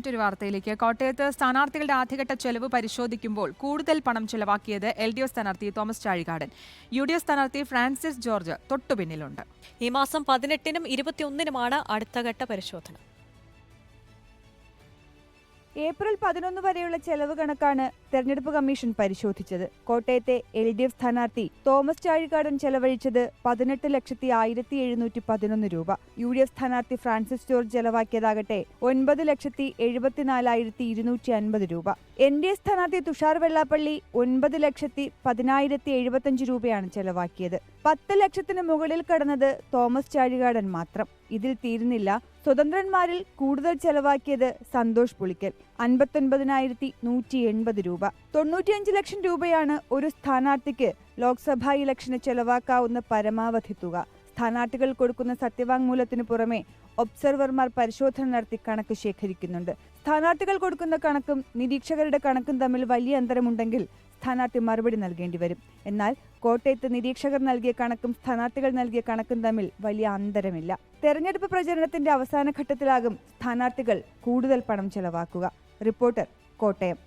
മറ്റൊരു വാർത്തയിലേക്ക്. കോട്ടയത്ത് സ്ഥാനാർത്ഥികളുടെ ആദ്യഘട്ട ചെലവ് പരിശോധിക്കുമ്പോൾ കൂടുതൽ പണം ചെലവാക്കിയത് LDF സ്ഥാനാർത്ഥി തോമസ് ചാഴികാടൻ. UDF സ്ഥാനാർത്ഥി ഫ്രാൻസിസ് ജോർജ് തൊട്ടുപിന്നിലുണ്ട്. ഈ മാസം 18-നും 21-നുമാണ് അടുത്തഘട്ട പരിശോധന. ഏപ്രിൽ 11 വരെയുള്ള ചെലവ് കണക്കാണ് തെരഞ്ഞെടുപ്പ് കമ്മീഷൻ പരിശോധിച്ചത്. കോട്ടയത്തെ LDF സ്ഥാനാർത്ഥി തോമസ് ചാഴികാടൻ ചെലവഴിച്ചത് 18,1711 രൂപ. UDF സ്ഥാനാർത്ഥി ഫ്രാൻസിസ് ജോർജ് ചെലവാക്കിയതാകട്ടെ 9,74,250 രൂപ. NDA സ്ഥാനാർത്ഥി തുഷാർ വെള്ളാപ്പള്ളി 9,10,1075 രൂപയാണ് ചെലവാക്കിയത്. 10 ലക്ഷത്തിന് മുകളിൽ കടന്നത് തോമസ് ചാഴികാടൻ മാത്രം. ഇതിൽ തീരുന്നില്ല. സ്വതന്ത്രന്മാരിൽ കൂടുതൽ ചെലവാക്കിയത് സന്തോഷ് പുളിക്കൽ 59,180 രൂപ. 95 ലക്ഷം രൂപയാണ് ഒരു സ്ഥാനാർത്ഥിക്ക് ലോക്സഭാ ഇലക്ഷന് ചെലവാക്കാവുന്ന പരമാവധി തുക. സ്ഥാനാർത്ഥികൾ കൊടുക്കുന്ന സത്യവാങ്മൂലത്തിനു പുറമെ ഒബ്സർവർമാർ പരിശോധന നടത്തി കണക്ക് ശേഖരിക്കുന്നുണ്ട്. സ്ഥാനാർത്ഥികൾ കൊടുക്കുന്ന കണക്കും നിരീക്ഷകരുടെ കണക്കും തമ്മിൽ വലിയ അന്തരമുണ്ടെങ്കിൽ സ്ഥാനാർത്ഥി മറുപടി നൽകേണ്ടി വരും. എന്നാൽ കോട്ടയത്ത് നിരീക്ഷകർ നൽകിയ കണക്കും സ്ഥാനാർത്ഥികൾ നൽകിയ കണക്കും തമ്മിൽ വലിയ അന്തരമില്ല. തെരഞ്ഞെടുപ്പ് പ്രചരണത്തിന്റെ അവസാന ഘട്ടത്തിലാകും സ്ഥാനാർത്ഥികൾ കൂടുതൽ പണം ചെലവാക്കുക. റിപ്പോർട്ടർ, കോട്ടയം.